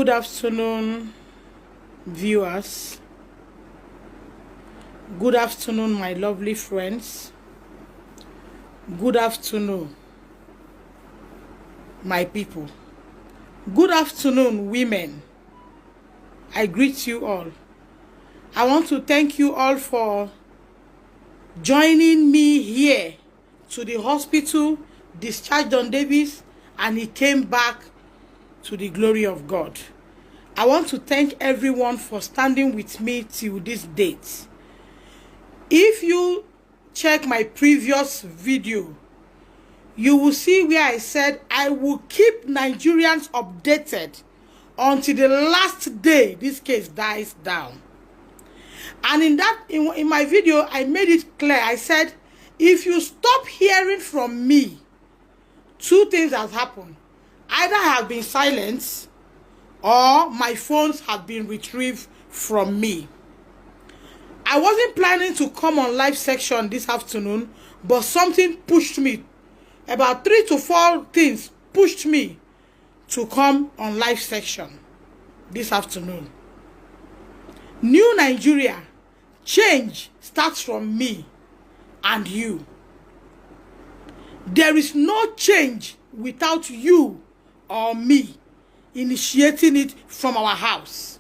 Good afternoon, viewers. Good afternoon, my lovely friends. Good afternoon, my people. Good afternoon, women. I greet you all. I want to thank you all for joining me here to the hospital, discharged DONDAVIS, and he came back to the glory of God. I want to thank everyone for standing with me till this date. If you check my previous video, you will see where I said I will keep Nigerians updated until the last day this case dies down. And in my video, I made it clear. I said, if you stop hearing from me, two things have happened. Either I have been silenced or my phones have been retrieved from me. I wasn't planning to come on live section this afternoon, but something pushed me. About 3 to 4 things pushed me to come on live section this afternoon. New Nigeria, change starts from me and you. There is no change without you or me initiating it from our house.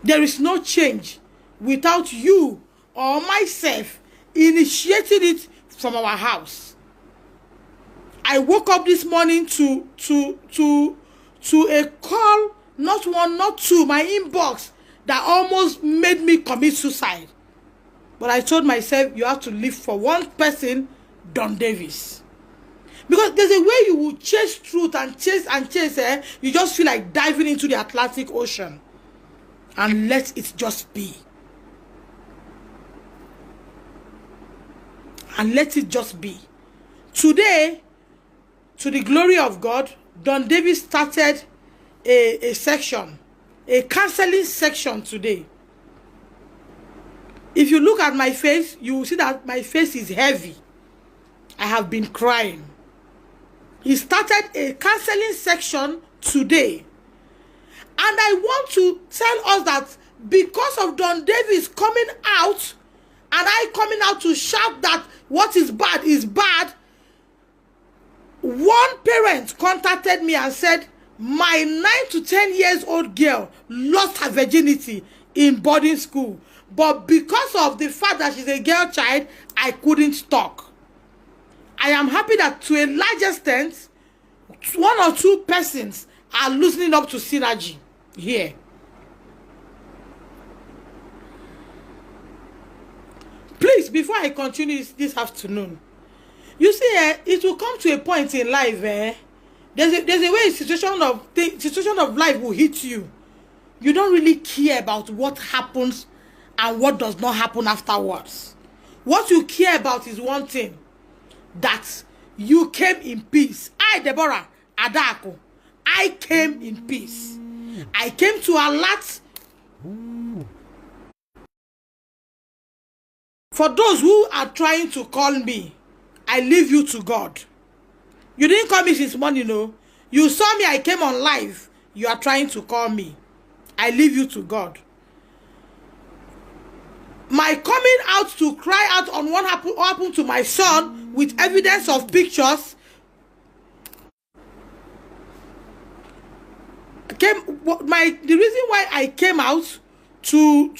There is no change without you or myself initiating it from our house. I woke up this morning to a call, not one, not two, my inbox that almost made me commit suicide. But I told myself, you have to live for one person, DONDAVIS. Because there's a way you will chase truth and chase, you just feel like diving into the Atlantic Ocean. And let it just be. And let it just be. Today, to the glory of God, DONDAVIS started a section, a counseling section today. If you look at my face, you will see that my face is heavy. I have been crying. He started a counseling section today. And I want to tell us that because of DONDAVIS coming out, and I coming out to shout that what is bad, one parent contacted me and said, my 9 to 10 years old girl lost her virginity in boarding school. But because of the fact that she's a girl child, I couldn't talk. I am happy that to a large extent, 1 or 2 persons are loosening up to synergy here. Please, before I continue this afternoon, you see, it will come to a point in life, there's a way a situation of life will hit you. You don't really care about what happens and what does not happen afterwards. What you care about is one thing, that you came in peace. I, Deborah, Adako, I came in peace. I came to alert. For those who are trying to call me, I leave you to God. You didn't call me since morning, no. You saw me, I came on live. You are trying to call me. I leave you to God. My coming out to cry out on what happened to my son with evidence of pictures the reason why I came out to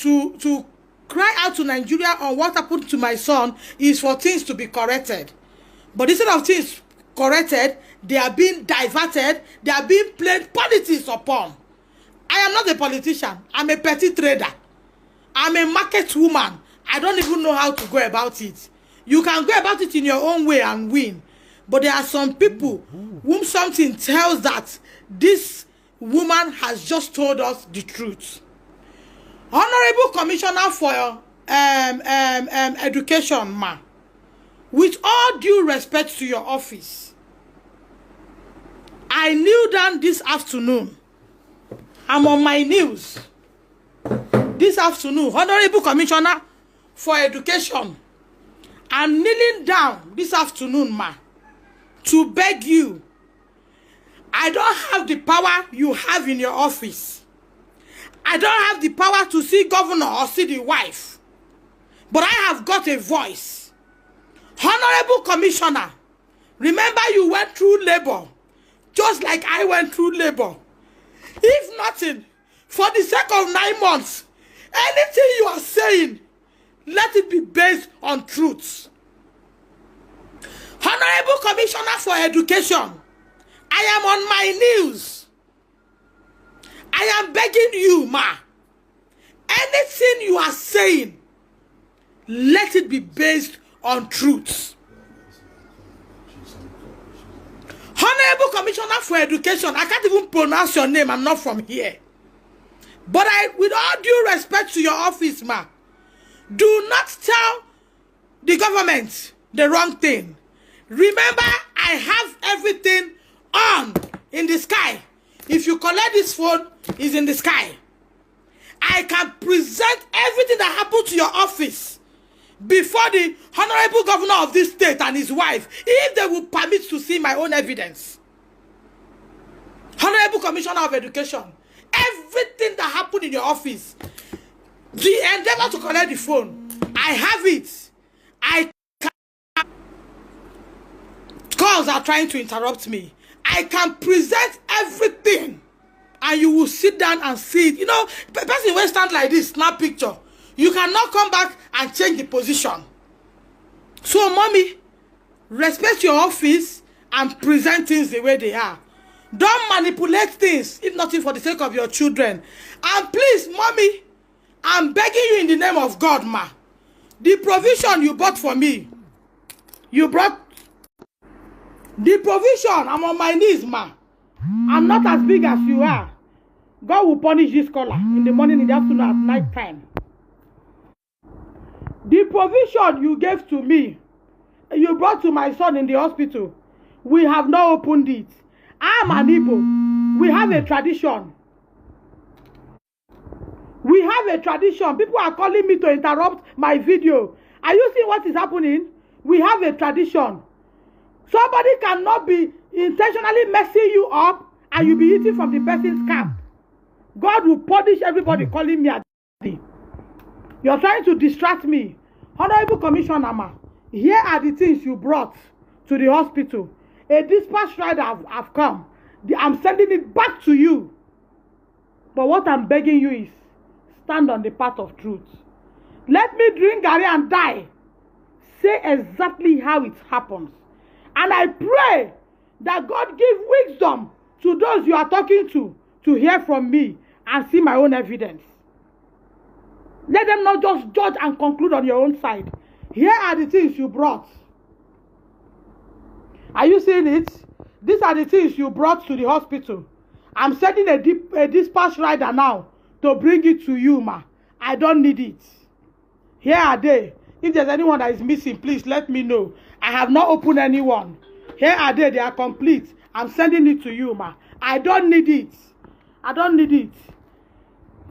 cry out to Nigeria on what happened to my son is for things to be corrected. But instead of things corrected, they are being diverted, they are being played politics upon. I am not a politician. I'm a petty trader. I'm a market woman. I don't even know how to go about it. You can go about it in your own way and win. But there are some people whom something tells that this woman has just told us the truth. Honorable Commissioner for Education, ma, with all due respect to your office, I kneel down this afternoon. I'm on my knees this afternoon. Honorable Commissioner for Education, I'm kneeling down this afternoon, ma, to beg you. I don't have the power you have in your office. I don't have the power to see governor or see the wife. But I have got a voice. Honorable Commissioner, remember you went through labor, just like I went through labor. If nothing, for the sake of 9 months, anything you are saying, let it be based on truths. Honorable Commissioner for Education, I am on my knees. I am begging you, ma. Anything you are saying, let it be based on truths. Honorable Commissioner for Education, I can't even pronounce your name. I'm not from here. But with all due respect to your office, ma, do not tell the government the wrong thing. Remember, I have everything on in the sky. If you collect this phone, it's in the sky. I can present everything that happened to your office before the honorable governor of this state and his wife, if they will permit to see my own evidence. Honorable Commissioner of Education, everything that happened in your office, the endeavor to collect the phone, I have it. Calls are trying to interrupt me. I can present everything, and you will sit down and see it. You know, person will stand like this, snap picture. You cannot come back and change the position. So, mommy, respect your office and present things the way they are. Don't manipulate things, if nothing for the sake of your children. And please, mommy, I'm begging you in the name of God, ma. The provision you bought for me, you brought the provision. I'm on my knees, ma. I'm not as big as you are. God will punish this caller in the morning, in the afternoon, at night time. The provision you gave to me, you brought to my son in the hospital, we have not opened it. I'm an Igbo. We have a tradition. We have a tradition. People are calling me to interrupt my video. Are you seeing what is happening? We have a tradition. Somebody cannot be intentionally messing you up and you be eating from the person's camp. God will punish everybody calling me a daddy. You're trying to distract me. Honorable Commissioner, ma, here are the things you brought to the hospital. A dispatch rider have come. I'm sending it back to you. But what I'm begging you is, stand on the path of truth. Let me drink garri and die. Say exactly how it happens. And I pray that God give wisdom to those you are talking to hear from me and see my own evidence. Let them not just judge and conclude on your own side. Here are the things you brought. Are you seeing it? These are the things you brought to the hospital. I'm sending a dispatch rider now to bring it to you, ma. I don't need it. Here are they. If there's anyone that is missing, please let me know. I have not opened anyone. Here are they. They are complete. I'm sending it to you, ma. I don't need it. I don't need it.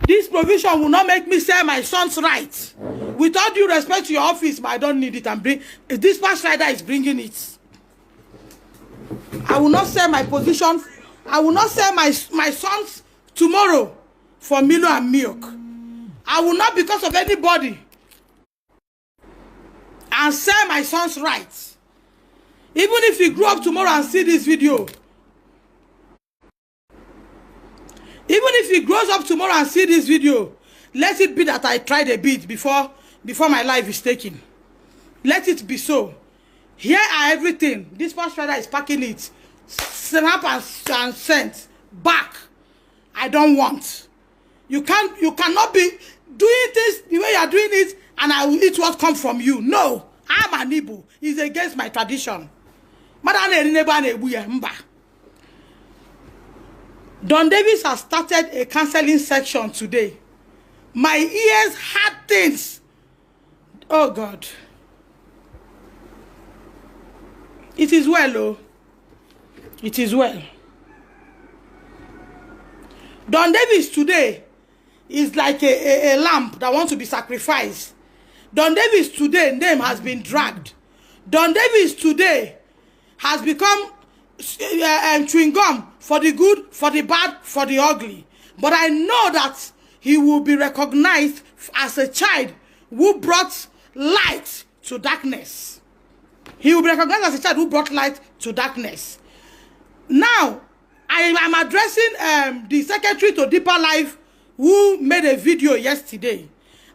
This provision will not make me sell my son's rights. With all due respect to your office, but I don't need it. If this dispatch rider is bringing it. I will not sell my position. I will not sell my sons tomorrow for Milo and milk. I will not, because of anybody, and sell my son's rights. Even if he grew up tomorrow and see this video. Even if he grows up tomorrow and see this video, let it be that I tried a bit before my life is taken. Let it be so. Here are everything. This dispatch rider is packing it. Snap and sent back. I don't want. You cannot be doing this the way you are doing it, and I will eat what comes from you. No, I'm an Igbo. It's against my tradition. DONDAVIS has started a counseling section today. My ears heard things. Oh God. It is well, oh. It is well. DONDAVIS today is like a lamb that wants to be sacrificed. DONDAVIS today, name has been dragged. DONDAVIS today has become chewing gum for the good, for the bad, for the ugly. But I know that he will be recognized as a child who brought light to darkness. He will be recognized as a child who brought light to darkness. Now, I am addressing the secretary to Deeper Life who made a video yesterday.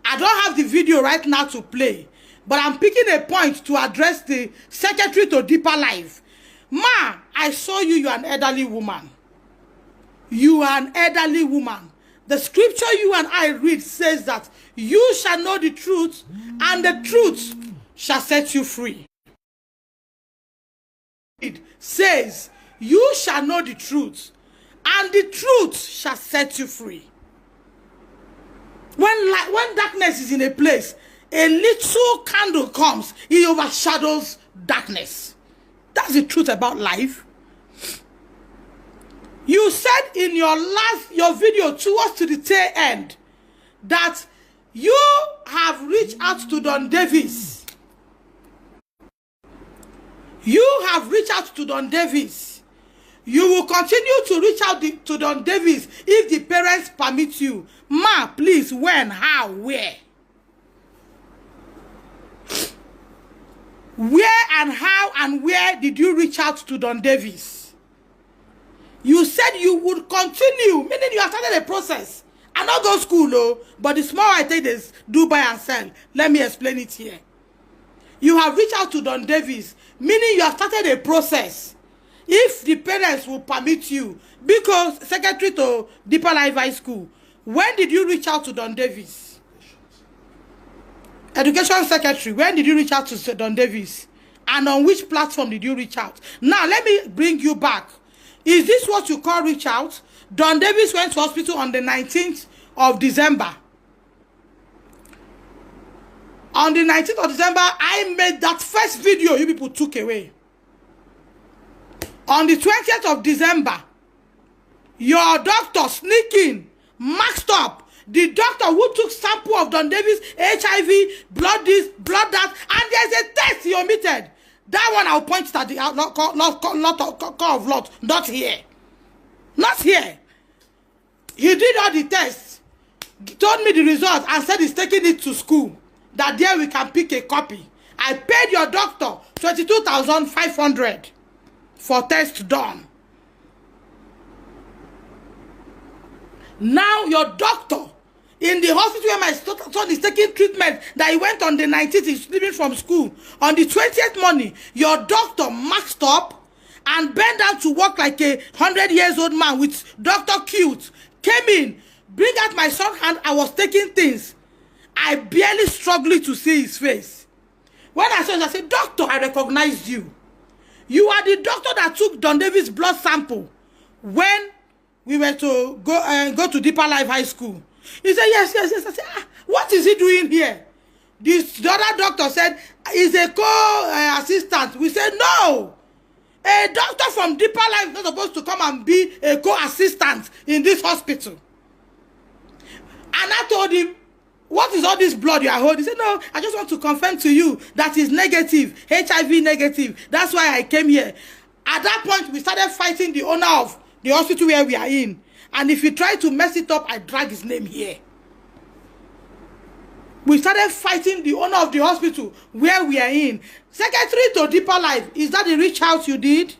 I don't have the video right now to play, but I'm picking a point to address the secretary to Deeper Life. Ma, I saw you, you are an elderly woman. You are an elderly woman. The scripture you and I read says that you shall know the truth, and the truth shall set you free. It says, you shall know the truth, and the truth shall set you free. When darkness is in a place, a little candle comes, it overshadows darkness. That's the truth about life. You said in your video towards to the tail end that you have reached out to DONDAVIS. You have reached out to DONDAVIS. You will continue to reach out to DONDAVIS if the parents permit you. Ma, please, when, how, where? Where and how and where did you reach out to DONDAVIS? You said you would continue, meaning you have started a process. I not go school, though, but the small I take is do buy and sell. Let me explain it here. You have reached out to DONDAVIS, meaning you have started a process. If the parents will permit you, because secretary to Deeper Life High School, when did you reach out to DONDAVIS? Education secretary, when did you reach out to DONDAVIS? And on which platform did you reach out? Now, let me bring you back. Is this what you call reach out? DONDAVIS went to hospital on the 19th of December. On the 19th of December, I made that first video you people took away. On the 20th of December, your doctor sneaking, maxed up. The doctor who took sample of DONDAVIS, HIV, blood this, blood that, and there's a test he omitted. That one I'll point at the call of lot, not here. Not here. He did all the tests, told me the result, and said he's taking it to school. That there we can pick a copy. I paid your doctor 22,500 for test done. Now your doctor in the hospital where my son is taking treatment that he went on the 19th, he's leaving from school. On the 20th morning, your doctor maxed up and bent down to work like a 100-year-old man with Dr. Cute. Came in, bring out my son's hand. I was taking things. I barely struggled to see his face. When I saw him, I said, doctor, I recognized you. You are the doctor that took DONDAVIS blood sample when we were to go to Deeper Life High School. He said, yes. I said, what is he doing here? The other doctor said, he's a co-assistant. We said, no. A doctor from Deeper Life is not supposed to come and be a co-assistant in this hospital. And I told him, what is all this blood you are holding? He said, no, I just want to confirm to you that is negative, HIV negative. That's why I came here. At that point, we started fighting the owner of the hospital where we are in. And if he tried to mess it up, I drag his name here. We started fighting the owner of the hospital where we are in. Secretary to Deeper Life, is that the reach out you did?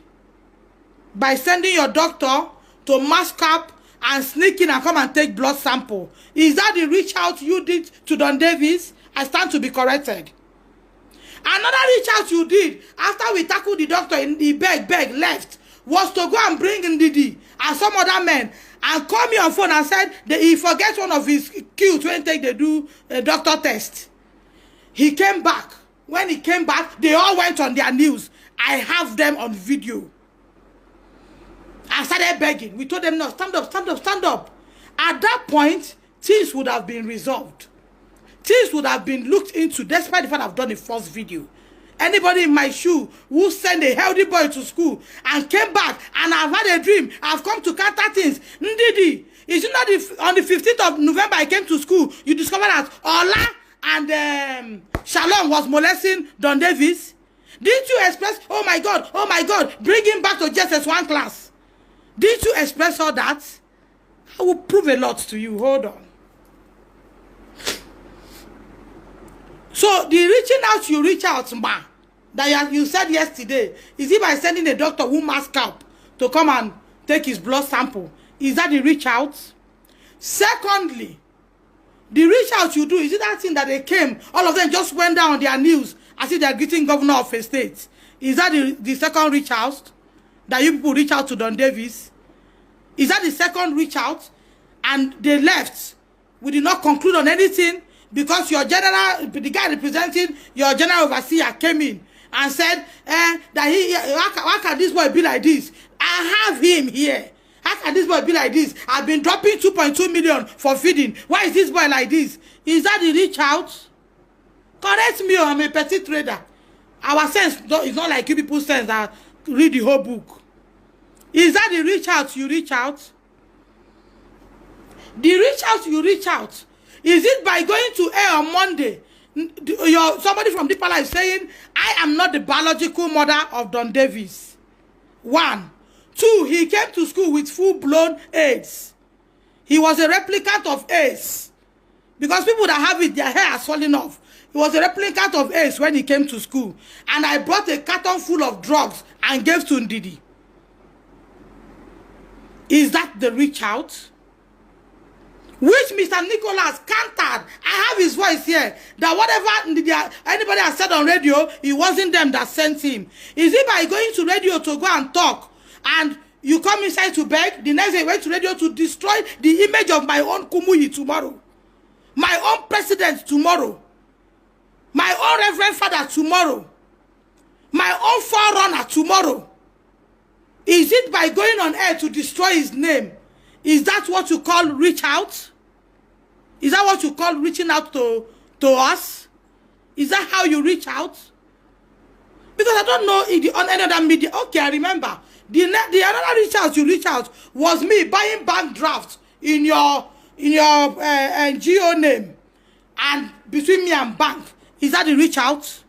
By sending your doctor to mask up and sneak in and come and take blood sample. Is that the reach out you did to DONDAVIS? I stand to be corrected. Another reach out you did after we tackled the doctor in the beg left was to go and bring in Didi and some other men and call me on phone and said that he forgets one of his cute when they do a doctor test. He came back. When he came back, they all went on their knees. I have them on video. I started begging. We told them, no, stand up, stand up, stand up. At that point, things would have been resolved. Things would have been looked into, despite the fact I've done a first video. Anybody in my shoe who sent a healthy boy to school and came back and I've had a dream, I've come to counter things. Ndidi, is it not on the 15th of November I came to school, you discovered that Ola and Shalom was molesting DONDAVIS? Didn't you express, oh my God, bring him back to JSS1 class? Did you express all that? I will prove a lot to you. Hold on. So the reaching out, you reach out, ma, that you said yesterday, is it by sending a doctor who mask up to come and take his blood sample? Is that the reach out? Secondly, the reach out you do, is it that thing that they came, all of them just went down on their knees as if they are greeting governor of a state? Is that the second reach out? That you people reach out to DONDAVIS? Is that the second reach out? And they left. We did not conclude on anything because your general, the guy representing your general overseer came in and said that how can this boy be like this? I have him here. How can this boy be like this? I've been dropping 2.2 million for feeding. Why is this boy like this? Is that the reach out? Correct me, I'm a petty trader. Our sense is not like you people's sense that read the whole book. Is that the reach out you reach out? The reach out you reach out. Is it by going to air on Monday? Somebody from DEEPERLIFE saying, I am not the biological mother of DONDAVIS. 1. 2, he came to school with full-blown AIDS. He was a replicant of AIDS. Because people that have it, their hair has fallen off. He was a replicant of AIDS when he came to school. And I brought a carton full of drugs and gave to Ndidi. Is that the reach out? Which Mr. Nicholas countered. I have his voice here. That whatever anybody has said on radio, it wasn't them that sent him. Is it by going to radio to go and talk, and you come inside to beg, the next day you went to radio to destroy the image of my own KUMUYI tomorrow, my own president tomorrow, my own reverend father tomorrow, my own forerunner tomorrow? Is it by going on air to destroy his name? Is that what you call reach out? Is that what you call reaching out to us? Is that how you reach out? Because I don't know if on any other media. Okay, I remember. The another reach out you reach out was me buying bank drafts in your NGO name and between me and bank. Is that the reach out?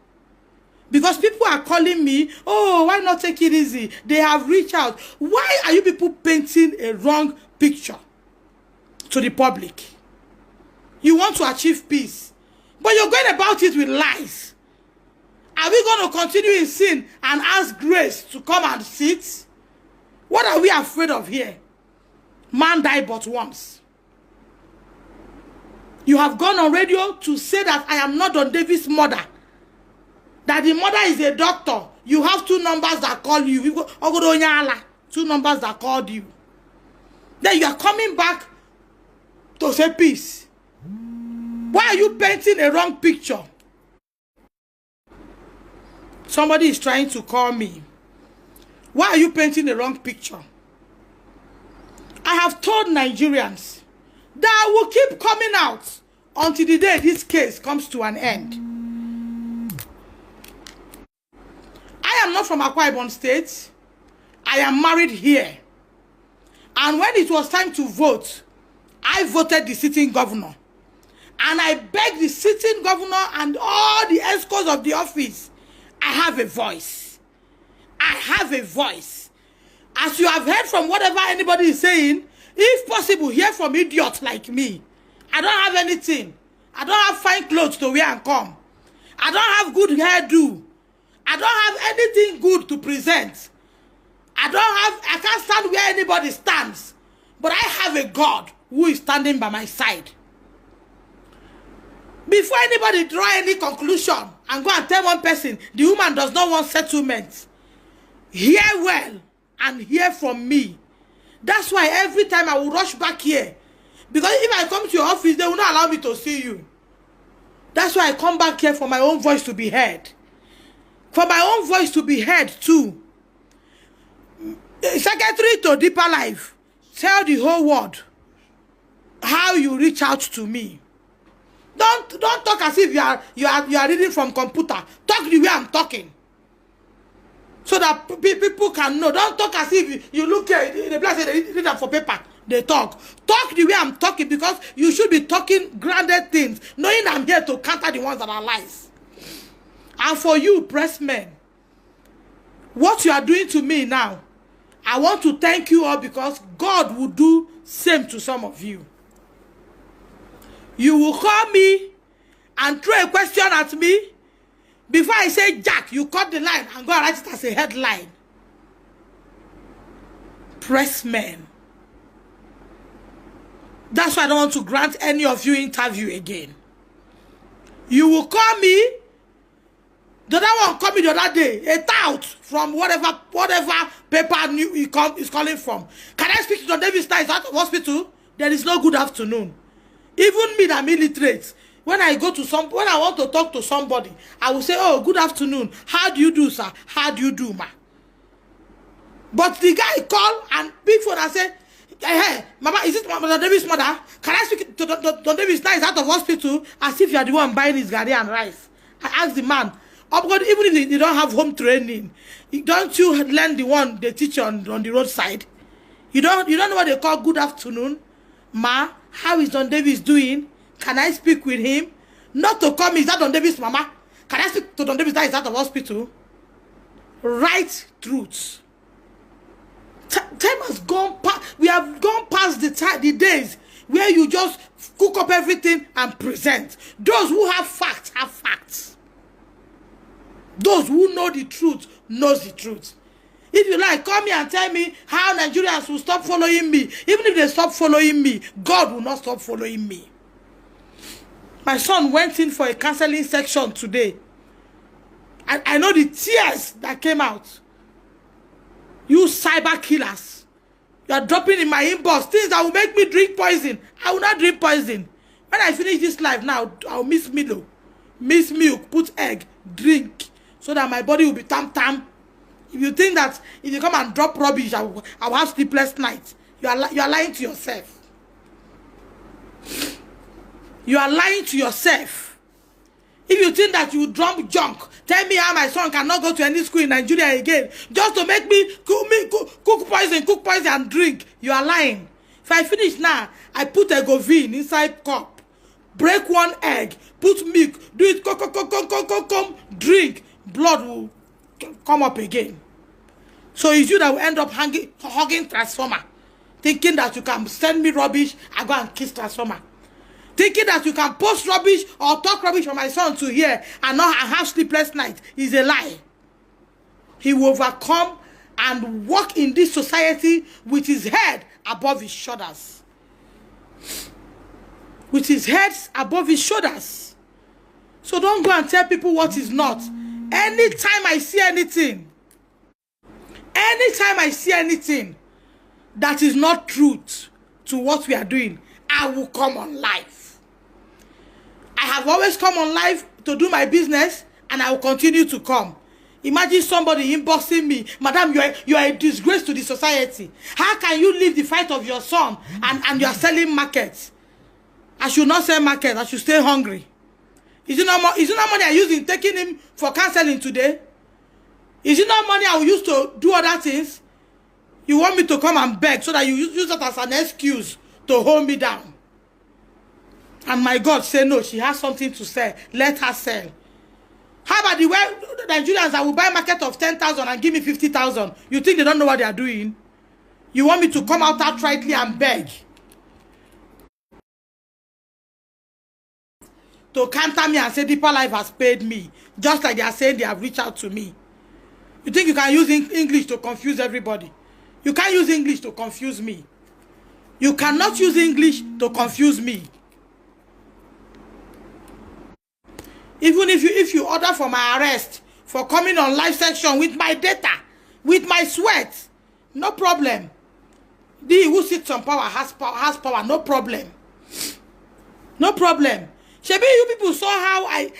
Because people are calling me, oh, why not take it easy? They have reached out. Why are you people painting a wrong picture to the public? You want to achieve peace, but you're going about it with lies. Are we going to continue in sin and ask grace to come and sit? What are we afraid of here? Man died but once. You have gone on radio to say that I am not DONDAVIS' mother. That the mother is a doctor. You have 2 numbers that call you. 2 numbers that called you. Then you are coming back to say peace. Why are you painting a wrong picture? Somebody is trying to call me. Why are you painting a wrong picture? I have told Nigerians that I will keep coming out until the day this case comes to an end. I am not from Akwa-Ibom State. I am married here. And when it was time to vote, I voted the sitting governor. And I begged the sitting governor and all the escorts of the office, I have a voice. I have a voice. As you have heard from whatever anybody is saying, if possible, hear from idiots like me. I don't have anything. I don't have fine clothes to wear and come. I don't have good hairdo. I don't have anything good to present. I can't stand where anybody stands. But I have a God who is standing by my side. Before anybody draw any conclusion and go and tell one person, the woman does not want settlement, hear well and hear from me. That's why every time I will rush back here. Because if I come to your office, they will not allow me to see you. That's why I come back here for my own voice to be heard. For my own voice to be heard too. Secretary to DEEPERLIFE, tell the whole world how you reach out to me. Don't talk as if you are reading from computer. Talk the way I'm talking, so that people can know. Don't talk as if you look here in the place they read them for paper. They talk the way I'm talking, because you should be talking grounded things, knowing I'm here to counter the ones that are lies. And for you, pressmen, what you are doing to me now, I want to thank you all because God will do same to some of you. You will call me and throw a question at me. Before I say Jack, you cut the line and go and write it as a headline. Press men. That's why I don't want to grant any of you interview again. You will call me. The other one called me the other day. A tout from whatever paper is calling from. Can I speak to DONDAVIS now? Is out of hospital? There is no good afternoon. Even me that illiterate. When I want to talk to somebody, I will say, oh, good afternoon. How do you do, sir? How do you do, ma? But the guy called and big phone and said, hey, Mama, is it DONDAVIS' mother? Can I speak to DONDAVIS now? Is out of hospital? As if you are the one buying his garri and rice. I asked the man, oh God, even if they don't have home training, don't you learn the one they teach on the roadside? You don't know what they call good afternoon? Ma, how is DONDAVIS doing? Can I speak with him? Not to come, is that DONDAVIS' mama? Can I speak to DONDAVIS that is out of hospital? Right truth. Time has gone past. We have gone past the days where you just cook up everything and present. Those who have facts have facts. Those who know the truth knows the truth. If you like, come here and tell me how Nigerians will stop following me. Even if they stop following me, God will not stop following me. My son went in for a counseling section today. I know the tears that came out. You cyber killers. You are dropping in my inbox things that will make me drink poison. I will not drink poison. When I finish this life now, I'll miss Milo. Miss milk, put egg, drink. So that my body will be tam-tam. If you think that if you come and drop rubbish, I will have sleepless nights. You are lying to yourself. You are lying to yourself. If you think that you drop junk, tell me how my son cannot go to any school in Nigeria again, just to make me cook poison and drink. You are lying. If I finish now, I put a govin inside cup, break one egg, put milk, do it, drink. Blood will come up again. So it's you that will end up hugging transformer, thinking that you can send me rubbish, I go and kiss transformer. Thinking that you can post rubbish or talk rubbish for my son to hear and have sleepless night is a lie. He will overcome and walk in this society with his head above his shoulders. With his head above his shoulders. So don't go and tell people what is not. Anytime I see anything that is not truth to what we are doing, I will come on live. I have always come on live to do my business, and I will continue to come. Imagine somebody inboxing me, Madam, you are a disgrace to the society. How can you leave the fight of your son and you are selling markets? I should not sell market. I should stay hungry. Is it not money I use in taking him for counseling today? Is it not money I will use to do other things? You want me to come and beg so that you use that as an excuse to hold me down? And my God say no, she has something to sell. Let her sell. How about the Nigerians that will buy a market of 10,000 and give me 50,000? You think they don't know what they are doing? You want me to come out outrightly and beg? To counter me and say DEEPERLIFE has paid me. Just like they are saying they have reached out to me. You think you can use English to confuse everybody? You can't use English to confuse me. You cannot use English to confuse me. Even if you order for my arrest for coming on live section with my data, with my sweat, no problem. The who sits on power has power, no problem. No problem. Shebi, you people saw how I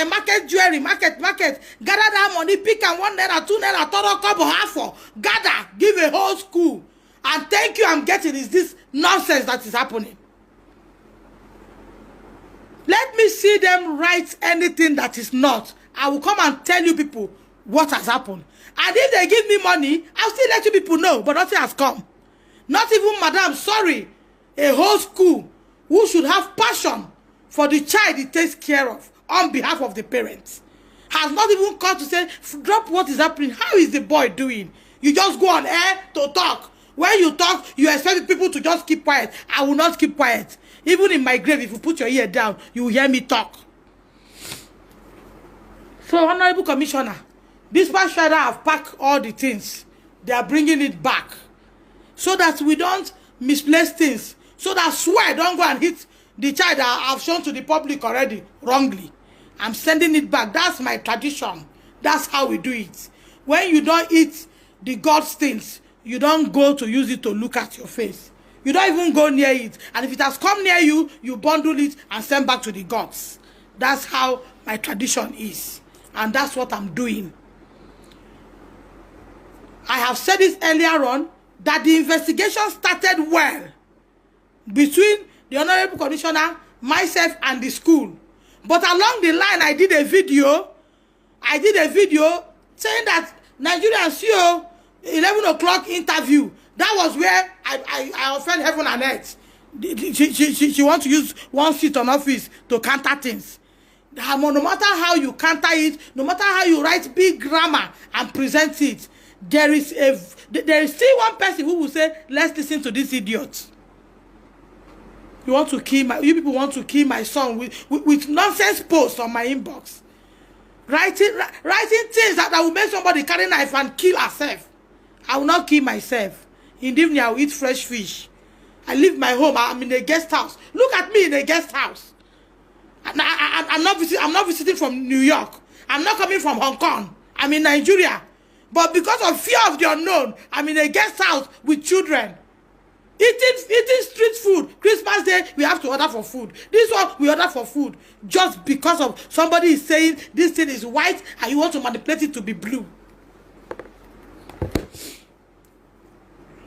market jewelry, market, gather that money, pick and 1 naira, 2 naira, throw couple half for, gather, give a whole school. And thank you I'm getting is this nonsense that is happening. Let me see them write anything that is not. I will come and tell you people what has happened. And if they give me money, I'll still let you people know, but nothing has come. Not even Madam, sorry, a whole school who should have passion for the child it takes care of on behalf of the parents has not even come to say, drop what is happening. How is the boy doing? You just go on air to talk. When you talk, you expect people to just keep quiet. I will not keep quiet. Even in my grave, if you put your ear down, you will hear me talk. So, Honorable Commissioner, this past Friday have packed all the things. They are bringing it back. So that we don't misplace things. So that swear don't go and hit the child that I've shown to the public already wrongly. I'm sending it back. That's my tradition. That's how we do it. When you don't eat the God's things, you don't go to use it to look at your face. You don't even go near it. And if it has come near you, you bundle it and send back to the gods. That's how my tradition is. And that's what I'm doing. I have said this earlier on, that the investigation started well between the Honorable Commissioner, myself, and the school. But along the line, I did a video saying that Nigerians, 11 o'clock interview. That was where I offend heaven and earth. She wants to use one seat on office to counter things. No matter how you counter it, no matter how you write big grammar and present it, there is still one person who will say, let's listen to this idiot. You people want to kill my son with nonsense posts on my inbox. Writing things that will make somebody carry a knife and kill herself. I will not kill myself. In the evening, I will eat fresh fish. I leave my home. I'm in a guest house. Look at me in a guest house. I'm not visiting from New York. I'm not coming from Hong Kong. I'm in Nigeria. But because of fear of the unknown, I'm in a guest house with children. Eating street food. Christmas Day, we have to order for food. This one, we order for food. Just because of somebody is saying this thing is white and you want to manipulate it to be blue.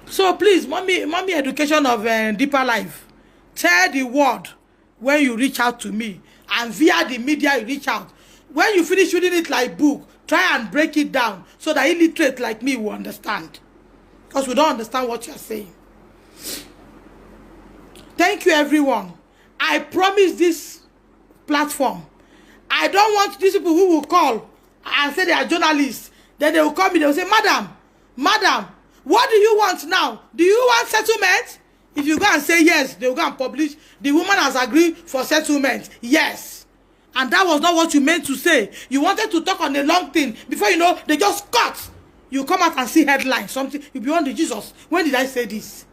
So please, mommy education of Deeper Life. Tell the world when you reach out to me. And via the media you reach out. When you finish reading it like book, try and break it down so that illiterate like me will understand. Because we don't understand what you're saying. Thank you, everyone. I promise this platform. I don't want these people who will call and say they are journalists. Then they will call me, they will say, Madam, what do you want now? Do you want settlement? If you go and say yes, they will go and publish. The woman has agreed for settlement. Yes. And that was not what you meant to say. You wanted to talk on a long thing. Before you know, they just cut. You come out and see headlines. Something. You be on the Jesus. When did I say this?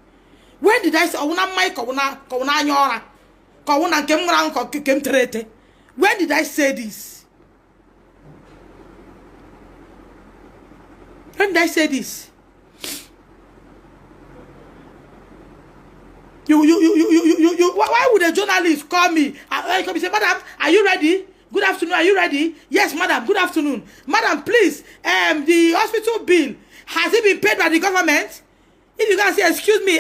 When did I say, when did I say this? When did I say this? Why would a journalist call me? Come and say, Madam, are you ready? Good afternoon, are you ready? Yes, madam, good afternoon. Madam, please, the hospital bill, has it been paid by the government? If you can say, excuse me,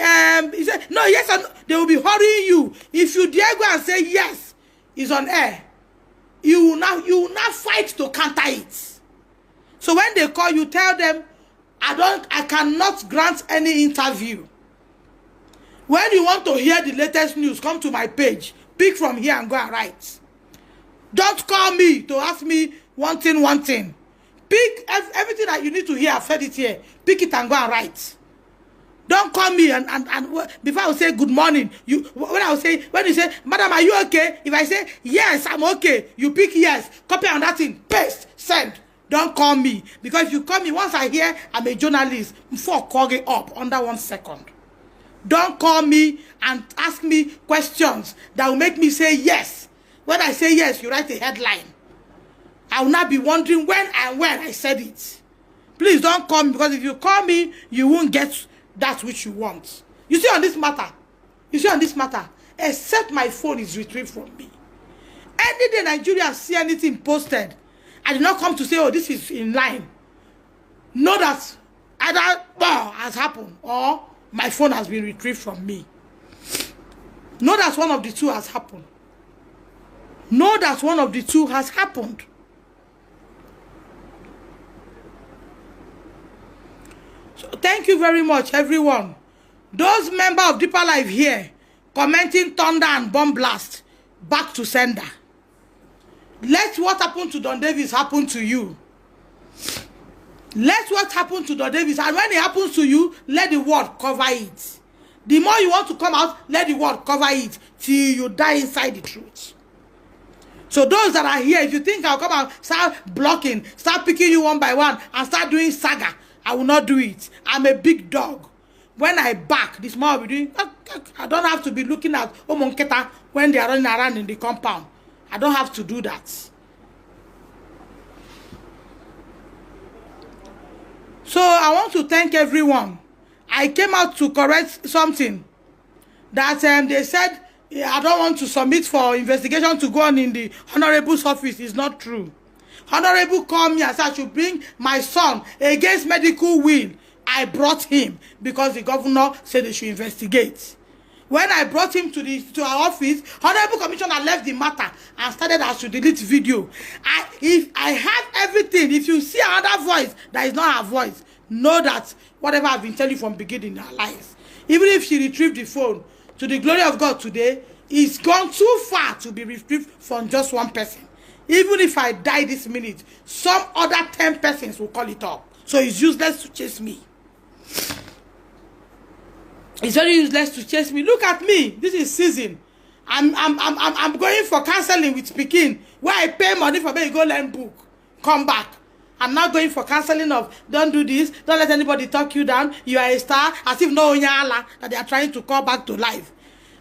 he said, no, yes, or no, they will be hurrying you. If you dare go and say yes, it's on air. You will not fight to counter it. So when they call you, tell them, I cannot grant any interview. When you want to hear the latest news, come to my page. Pick from here and go and write. Don't call me to ask me one thing. Pick everything that you need to hear. I've said it here. Pick it and go and write. Don't call me and before I will say good morning, when you say, Madam, are you okay? If I say yes, I'm okay, you pick yes, copy on that thing, paste, send. Don't call me. Because if you call me, once I hear I'm a journalist, before calling up under 1 second. Don't call me and ask me questions that will make me say yes. When I say yes, you write a headline. I will not be wondering when I said it. Please don't call me, because if you call me, you won't get that which you want. You see on this matter, except my phone is retrieved from me. Any day Nigerians see anything posted, I did not come to say, oh, this is in line. Know that either has happened or my phone has been retrieved from me. Know that one of the two has happened. Know that one of the two has happened. So thank you very much, everyone. Those members of Deeper Life here commenting thunder and bomb blast, back to sender. Let what happened to DONDAVIS happen to you. Let what happened to DONDAVIS, and when it happens to you, let the word cover it. The more you want to come out, let the word cover it till you die inside the truth. So those that are here, if you think I'll come and start blocking, start picking you one by one, and start doing saga, I will not do it. I'm a big dog. When I bark, this man will be doing, I don't have to be looking at Omonketa when they are running around in the compound. I don't have to do that. So I want to thank everyone. I came out to correct something that they said I don't want to submit for investigation to go on in the Honorable's office. It's not true. Honorable called me and said I should bring my son against medical will. I brought him because the governor said they should investigate. When I brought him to our office, Honorable Commissioner left the matter and started as to delete video. If I have everything, if you see another voice that is not her voice, know that whatever I've been telling you from beginning in her life, even if she retrieved the phone, to the glory of God today, it's gone too far to be retrieved from just one person. Even if I die this minute, some other 10 persons will call it up. So it's useless to chase me. It's very useless to chase me. Look at me. This is season. I'm going for counseling with Pekin, where I pay money for me to go learn book. Come back. I'm not going for counseling of don't do this, don't let anybody talk you down. You are a star, as if no Onyala that they are trying to call back to life.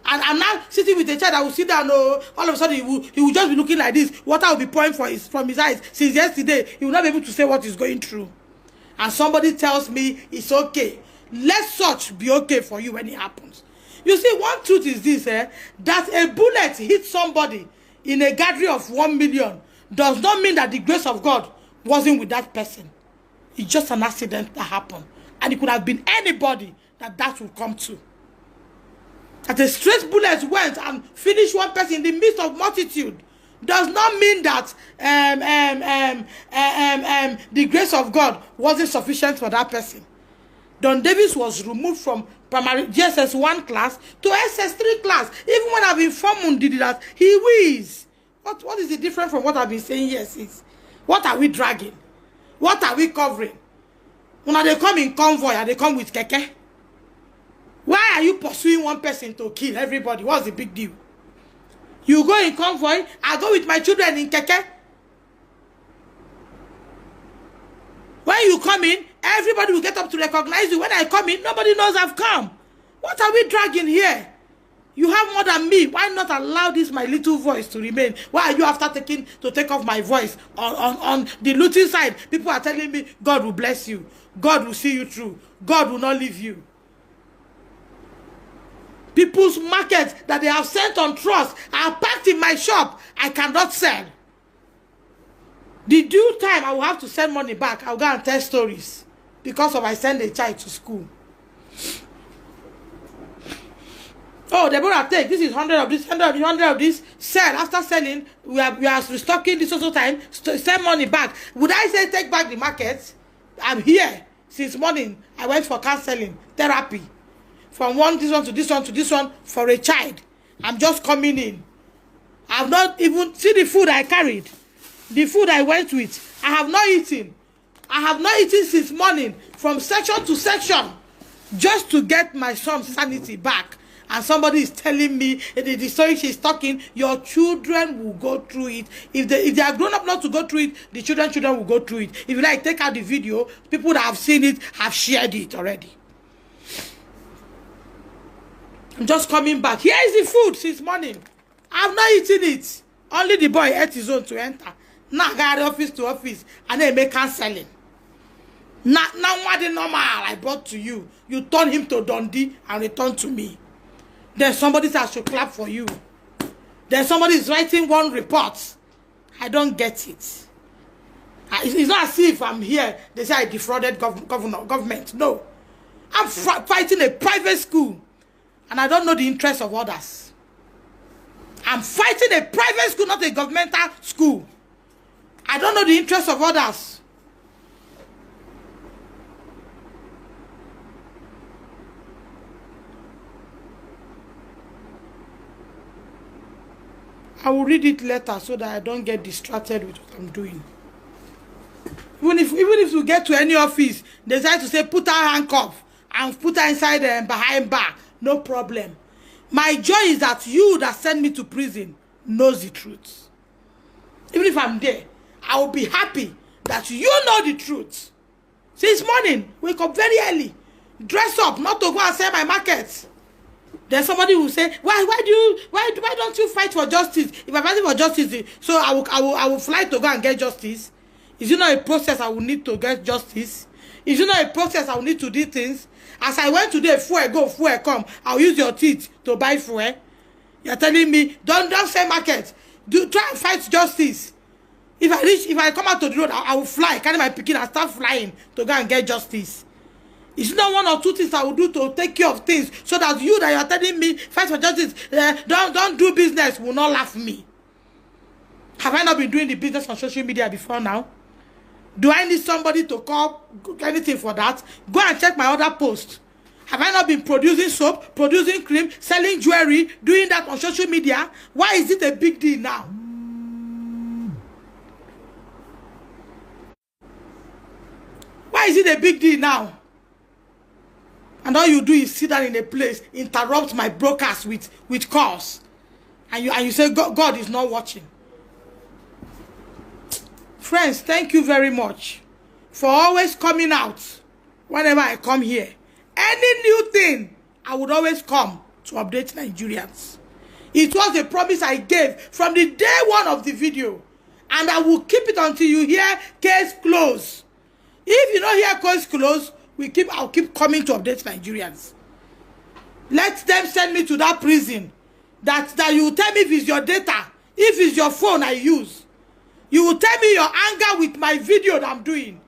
And I'm not sitting with a child that will sit down. Oh, all of a sudden he will just be looking like this. Water will be pouring from his eyes. Since yesterday, he will not be able to say what is going through. And somebody tells me it's okay. Let such be okay for you when it happens. You see, one truth is this, that a bullet hit somebody in a gathering of 1 million does not mean that the grace of God wasn't with that person. It's just an accident that happened. And it could have been anybody that would come to. That a straight bullet went and finished one person in the midst of multitude does not mean that the grace of God wasn't sufficient for that person. DONDAVIS was removed from primary GSS 1 class to SS3 class. Even when I've informed Mundidi that he wins. What is the difference from what I've been saying here since? What are we dragging? What are we covering? When they come in convoy and they come with keke, why are you pursuing one person to kill everybody? What's the big deal? You go in convoy, I go with my children in keke. When you come in, everybody will get up to recognize you. When I come in, nobody knows I've come. What are we dragging here? You have more than me. Why not allow this my little voice to remain? Why are you after take off my voice? On the looting side, people are telling me, God will bless you. God will see you through. God will not leave you. People's markets that they have sent on trust are packed in my shop. I cannot sell. The due time, I will have to send money back. I'll go and tell stories. Because of I send a child to school. Oh, Deborah, take. This is 100 of this, 100 of this. Sell. After selling, we are restocking this also time. Send money back. Would I say take back the market? I'm here. Since morning, I went for counseling, therapy. From this one to this one to this one for a child. I'm just coming in. I've not even seen the food I carried. The food I went with. I have not eaten. I have not eaten since morning. From section to section. Just to get my son's sanity back. And somebody is telling me the story she's talking, your children will go through it. If they are grown up not to go through it, the children will go through it. If you like, take out the video. People that have seen it have shared it already. I'm just coming back. Here is the food since morning. I have not eaten it. Only the boy ate his own to enter. Now got office to office and then make cancelling. Now what the normal I brought to you. You turn him to Dundee and return to me. Then somebody says I should clap for you. Then somebody is writing one report. I don't get it. It's not as if I'm here. They say I defrauded government. No. I'm fighting a private school. And I don't know the interests of others. I'm fighting a private school, not a governmental school. I don't know the interests of others. I will read it later so that I don't get distracted with what I'm doing. Even if you get to any office, they decide to say put her handcuff and put her inside behind bar, no problem. My joy is that you that send me to prison knows the truth. Even if I'm there, I will be happy that you know the truth. Since morning, wake up very early, dress up, not to go and sell my market. Then somebody will say, why don't you fight for justice? If I'm fighting for justice, so I will fly to go and get justice. Is it not a process I will need to get justice? Is it not a process I will need to do things? As I went today, fuel go, fuel come. I'll use your teeth to buy fuel. You're telling me, don't sell market. Try and fight justice. If I come out to the road, I will fly, carry my pikin and start flying to go and get justice. It's not one or two things I will do to take care of things so that you that you are telling me fight for justice, don't do business, will not laugh me. Have I not been doing the business on social media before now? Do I need somebody to call anything for that? Go and check my other post. Have I not been producing soap, producing cream, selling jewelry, doing that on social media? Why is it a big deal now? Why is it a big deal now? And all you do is sit down in a place, interrupt my broadcast with calls. And you say God is not watching. Friends, thank you very much for always coming out whenever I come here. Any new thing, I would always come to update Nigerians. It was a promise I gave from the day one of the video. And I will keep it until you hear case closed. If you don't hear case closed, I'll keep coming to update Nigerians. Let them send me to that prison. That you tell me if it's your data, if it's your phone I use. You will tell me your anger with my video that I'm doing.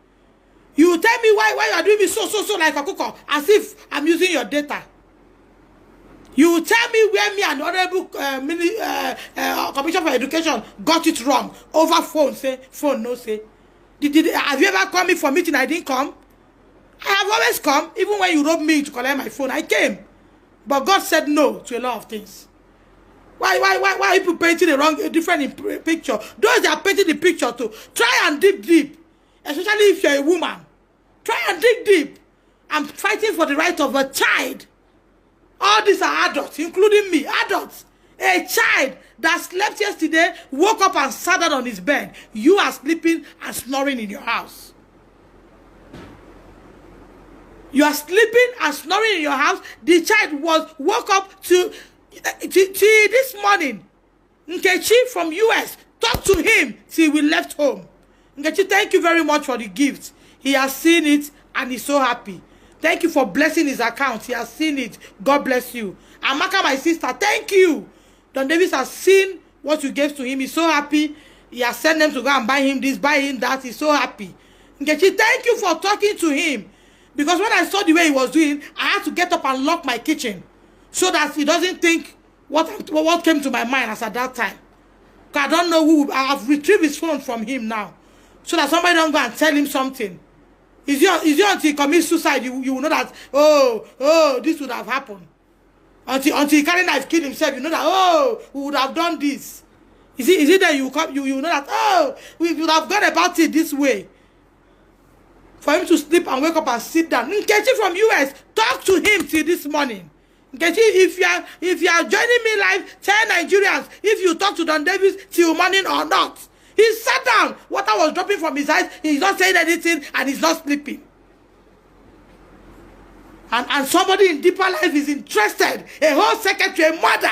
You will tell me why you are doing me so like a cuckoo, as if I'm using your data. You will tell me where me and Honorable Commissioner for Education got it wrong over phone. Say phone no say. Have you ever called me for meeting? I didn't come. I have always come, even when you robbed me to collect my phone. I came, but God said no to a lot of things. Why are people painting a different picture? Those that are painting the picture too, try and dig deep. Especially if you're a woman. Try and dig deep. I'm fighting for the right of a child. All these are adults, including me. Adults. A child that slept yesterday, woke up and sat down on his bed. You are sleeping and snoring in your house. You are sleeping and snoring in your house. The child woke up to this morning. Nkechi from US talked to him till we left home. Nkechi, thank you very much for the gift. He has seen it and he's so happy. Thank you for blessing his account. He has seen it. God bless you. Amaka, my sister, thank you. DONDAVIS has seen what you gave to him. He's so happy. He has sent them to go and buy him this, buy him that. He's so happy. Nkechi, thank you for talking to him. Because when I saw the way he was doing, I had to get up and lock my kitchen so that he doesn't think what came to my mind as at that time. Because I don't know who. I have retrieved his phone from him now so that somebody don't go and tell him something. Is it until he commits suicide you will know that, oh, this would have happened. Until he carry knife kill himself, you know that, oh, we would have done this. Is it that you know that, oh, we would have gone about it this way. For him to sleep and wake up and sit down. Nkechi from US, talk to him till this morning. Nkechi, if you are joining me live, tell Nigerians if you talk to DONDAVIS till morning or not. He sat down. Water was dropping from his eyes. He's not saying anything and he's not sleeping. And somebody in deeper life is interested. A whole secretary, a mother,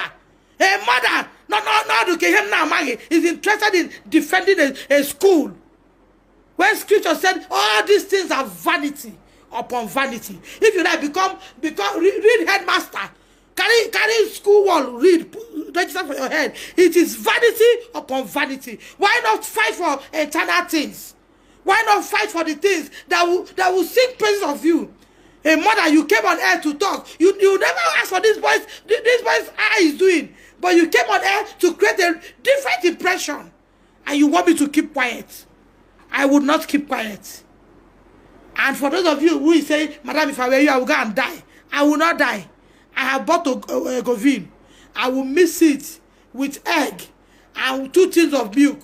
not okay, him now, Maggie, is interested in defending a school. When scripture said, all these things are vanity upon vanity. If you like, read headmaster. Carry school wall, read, register for your head. It is vanity upon vanity. Why not fight for eternal things? Why not fight for the things that will sing praises of you? A mother, you came on air to talk. You never asked for this boy's how he's doing. But you came on air to create a different impression. And you want me to keep quiet. I would not keep quiet. And for those of you who say, Madam, if I were you, I will go and die. I will not die. I have bought a govin. I will mix it with egg and 2 tins of milk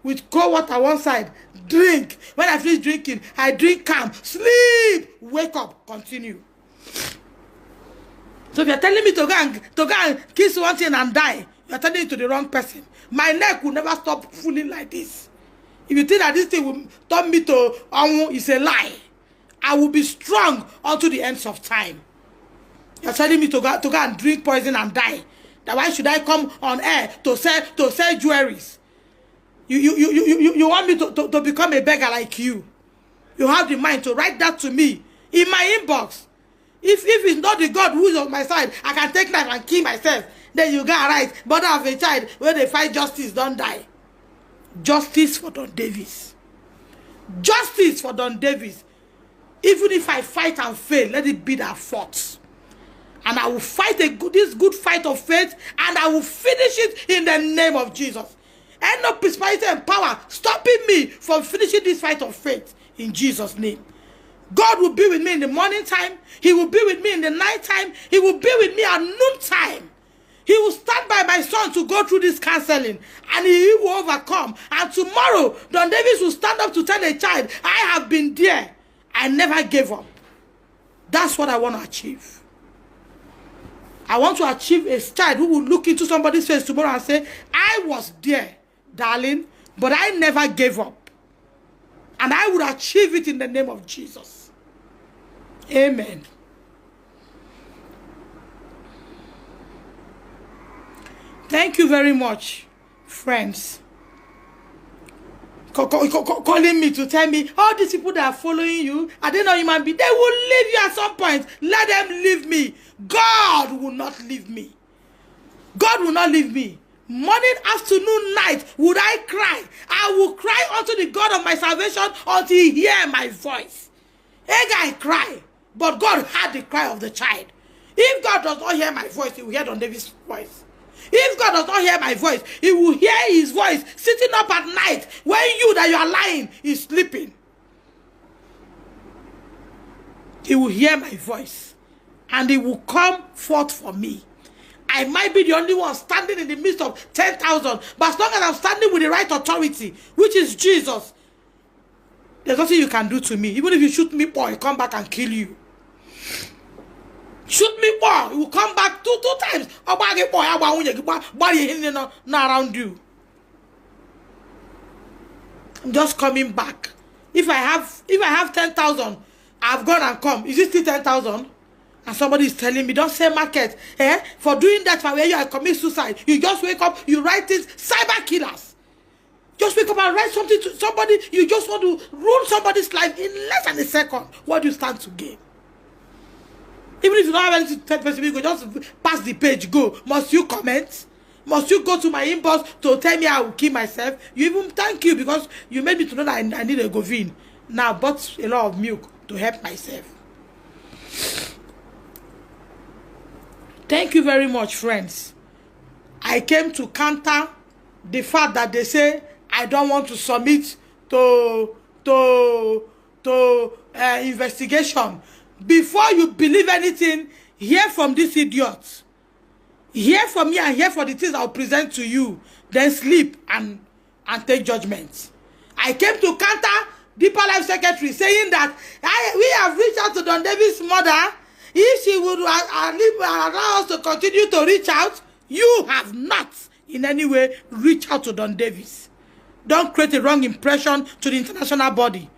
with cold water one side, drink. When I finish drinking, I drink calm, sleep, wake up, continue. So if you're telling me to go and kiss one thing and die, you're telling it to the wrong person. My neck will never stop fooling like this. If you think that this thing will turn me to it's a lie. I will be strong unto the ends of time. You're telling me to go and drink poison and die. That why should I come on air to sell jewelries? You want me to become a beggar like you? You have the mind to write that to me in my inbox. If it's not the God who is on my side, I can take knife and kill myself. Then you got right. Mother of a child, when they fight justice, don't die. Justice for DONDAVIS. Justice for DONDAVIS. Even if I fight and fail, let it be that fought. And I will fight this good fight of faith, and I will finish it in the name of Jesus. And no principality and power stopping me from finishing this fight of faith in Jesus' name. God will be with me in the morning time. He will be with me in the night time. He will be with me at noon time. He will stand by my son to go through this counseling, and he will overcome. And tomorrow, DONDAVIS will stand up to tell a child, I have been there. I never gave up. That's what I want to achieve. I want to achieve a child who will look into somebody's face tomorrow and say, I was there, darling, but I never gave up. And I will achieve it in the name of Jesus. Amen. Thank you very much, friends. Calling me to tell me, all these people that are following you, are they not human beings? They will leave you at some point. Let them leave me. God will not leave me. God will not leave me. Morning, afternoon, night, would I cry? I will cry unto the God of my salvation until he hear my voice. I cry, but God heard the cry of the child. If God does not hear my voice, he will hear DONDAVIS' voice. If God does not hear my voice, he will hear his voice sitting up at night when you that you are lying is sleeping. He will hear my voice and he will come forth for me. I might be the only one standing in the midst of 10,000, but as long as I'm standing with the right authority, which is Jesus, there's nothing you can do to me. Even if you shoot me, boy, come back and kill you. Shoot me, boy, he will come back two times. Not around you. I'm just coming back. If I have 10,000, I've gone and come. Is it still 10,000? And somebody is telling me, don't say market. For doing that, for where you are commit suicide. You just wake up, you write things, cyber killers. Just wake up and write something to somebody. You just want to ruin somebody's life in less than a second. What do you stand to gain? Even if you don't have anything to tell person, you go just pass the page, go. Must you comment? Must you go to my inbox to tell me I will kill myself? You even thank you because you made me to know that I need a govin. Now I bought a lot of milk to help myself. Thank you very much, friends. I came to counter the fact that they say I don't want to submit to investigation. Before you believe anything, hear from this idiot. Hear from me and hear for the things I'll present to you. Then sleep and take judgment. I came to counter DEEPERLIFE secretary saying that we have reached out to DONDAVIS' mother. If she would allow us to continue to reach out, you have not in any way reached out to DONDAVIS. Don't create a wrong impression to the international body.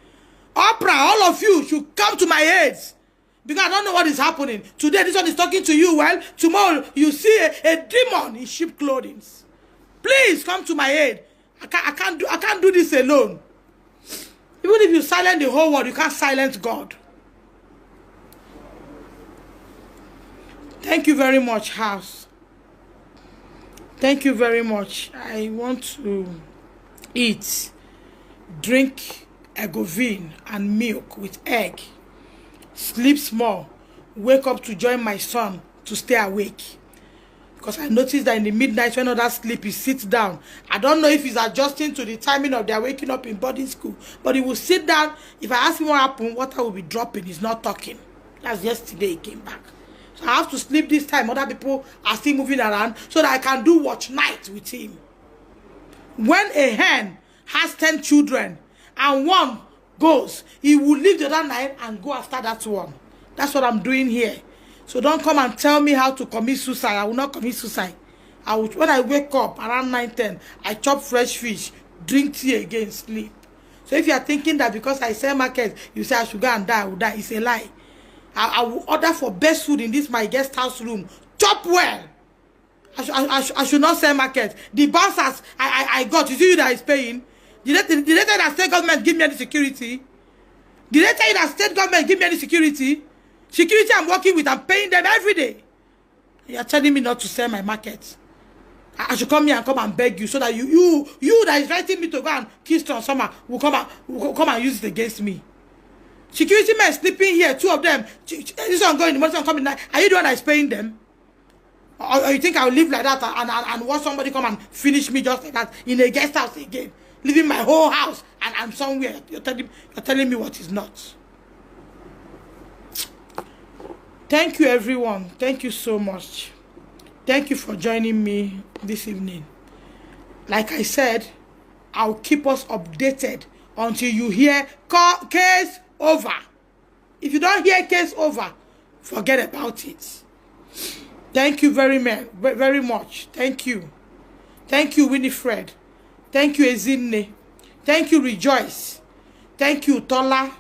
Oprah, all of you should come to my aid. Because I don't know what is happening. Today, this one is talking to you well. Tomorrow, you see a demon in sheep clothing. Please come to my aid. I can't do this alone. Even if you silence the whole world, you can't silence God. Thank you very much, house. Thank you very much. I want to eat, drink egovin and milk with egg. Sleep small, wake up to join my son to stay awake. Because I noticed that in the midnight when others sleep, he sits down. I don't know if he's adjusting to the timing of their waking up in boarding school. But he will sit down. If I ask him what happened, water will be dropping. He's not talking. That's yesterday he came back. So I have to sleep this time. Other people are still moving around so that I can do watch night with him. When a hen has 10 children and one goes, he will leave the other 9 and go after that one. That's what I'm doing here. So don't come and tell me how to commit suicide. I will not commit suicide. When I wake up around 9-10, I chop fresh fish, drink tea again, sleep. So if you are thinking that because I sell market, you say I should go and die, I will die, it's a lie. I will order for best food in this my guest house room. Chop well. I should not sell market. The bouncers I got, you see you that is paying. Did they tell you that state government give me any security? Did they tell you that state government give me any security? Security I'm working with, I'm paying them every day. You are telling me not to sell my market. I should come here and come and beg you so that you that is writing me to go and kiss on summer will come and use it against me. Security men sleeping here, 2 of them. This one going in the morning, coming night. Are you the one that is paying them? Or you think I'll live like that and watch somebody come and finish me just like that in a guest house again? Leaving my whole house and I'm somewhere. You're telling me what is not. Thank you, everyone. Thank you so much. Thank you for joining me this evening. Like I said, I'll keep us updated until you hear case over. If you don't hear case over, forget about it. Thank you very much. Thank you. Thank you, Winifred. Thank you, Ezinne. Thank you, Rejoice. Thank you, Tola.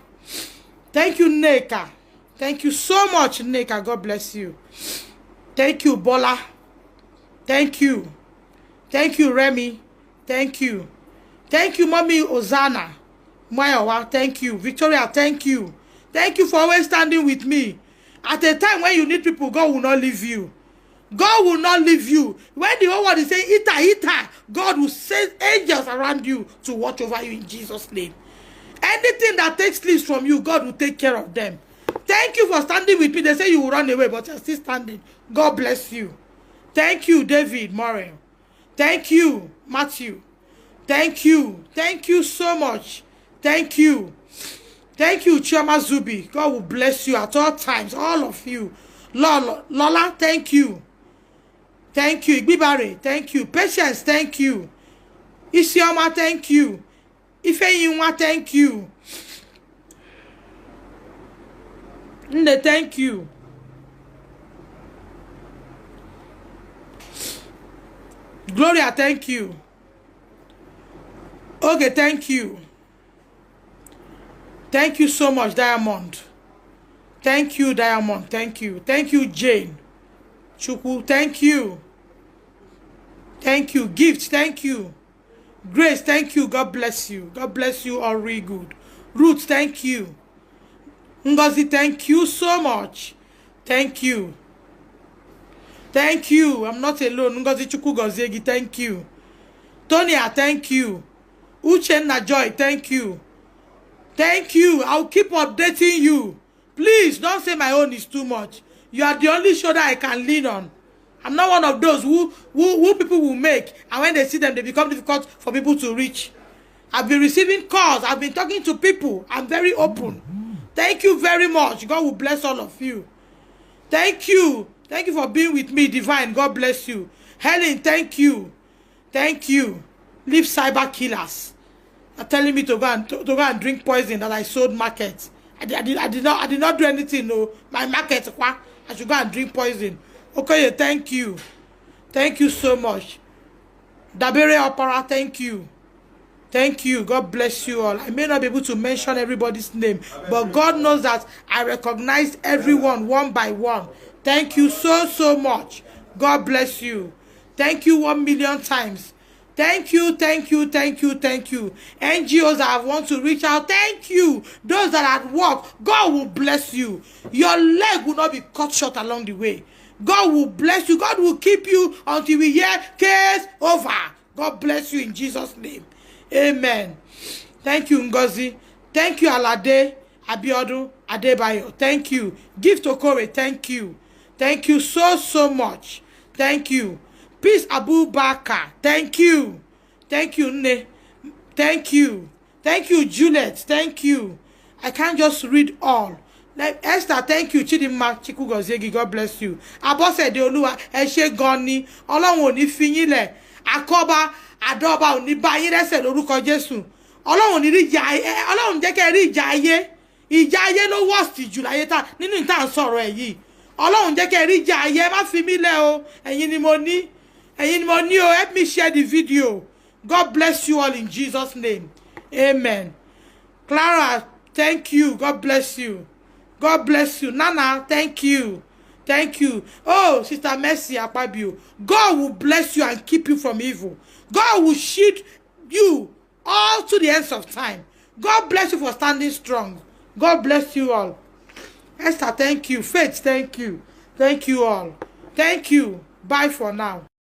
Thank you, Neka. Thank you so much, Neka. God bless you. Thank you, Bola. Thank you. Thank you, Remy. Thank you. Thank you, Mommy Ozana. Mayawa, thank you. Victoria, thank you. Thank you for always standing with me. At a time when you need people, God will not leave you. God will not leave you. When the whole world is saying, Ita, God will send angels around you to watch over you in Jesus' name. Anything that takes leaves from you, God will take care of them. Thank you for standing with me. They say you will run away, but you're still standing. God bless you. Thank you, David Morel. Thank you, Matthew. Thank you. Thank you so much. Thank you. Thank you, Chioma Zubi. God will bless you at all times, all of you. Lola, thank you. Thank you. Igbibare, thank you. Patience, thank you. Isioma, thank you. Ifeyinwa, thank you. Nde, thank you. Gloria, thank you. Okay, thank you. Thank you so much, Diamond. Thank you, Diamond. Thank you. Thank you, Jane. Chukwu, thank you. Thank you. Gift, thank you. Grace, thank you. God bless you. God bless you all really good. Ruth, thank you. Ngozi, thank you so much. Thank you. Thank you. I'm not alone. Ngozi Chukwu Goziegi, thank you. Tonia, thank you. Uchenna Joy, thank you. Thank you. I'll keep updating you. Please, don't say my own is too much. You are the only shoulder I can lean on. I'm not one of those who people will make, and when they see them, they become difficult for people to reach. I've been receiving calls. I've been talking to people. I'm very open. Thank you very much. God will bless all of you. Thank you. Thank you for being with me, Divine. God bless you. Helen, thank you. Thank you. Leave cyber killers. Are telling me to go and drink poison that I sold market. I did not do anything. No, my market. I should go and drink poison. Okay, thank you. Thank you so much. Dabere Opera, thank you. Thank you. God bless you all. I may not be able to mention everybody's name, but God knows that I recognize everyone one by one. Thank you so much. God bless you. Thank you 1,000,000 times. Thank you, thank you, thank you, thank you. NGOs that want to reach out, thank you. Those that are at work, God will bless you. Your leg will not be cut short along the way. God will bless you. God will keep you until we hear case over. God bless you in Jesus' name. Amen. Thank you, Ngozi. Thank you, Alade, Abiodun, Adebayo. Thank you. Gift Okore, thank you. Thank you so much. Thank you. Peace Abu Bakar. Thank you. Thank you, Ne. Thank you. Thank you, Juliet. Thank you. I can't just read all. Like Esther, thank you. Chidinma Chikugozegi, God bless you. Abose de Oluwa, Eshe Goni, Olorun oni fi yin le. Akoba, àdọ́ọba ò ní bá yín lẹ́sẹ̀ lórúkọ Jésù. Ọlọ́run ní rí ìjà Ọlọ́run jẹ́ kẹ́ rí ìjà ayé. Ìjà ayé ló worst jù láyé tá nínú ìta ń sọ̀rọ̀ ẹ̀ yìí. Ọlọ́run jẹ́ kẹ́ rí ìjà ayé, má fi mí lẹ̀ o. Ẹ̀yin ni mo ní. Ẹ̀yin ni mo ní o. Help me share the video. God bless you all in Jesus' name. Amen. Clara, thank you. God bless you. God bless you. Nana, thank you. Thank you. Oh, Sister Mercy Akwa-Ibom. God will bless you and keep you from evil. God will shield you all to the ends of time. God bless you for standing strong. God bless you all. Esther, thank you. Faith, thank you. Thank you all. Thank you. Bye for now.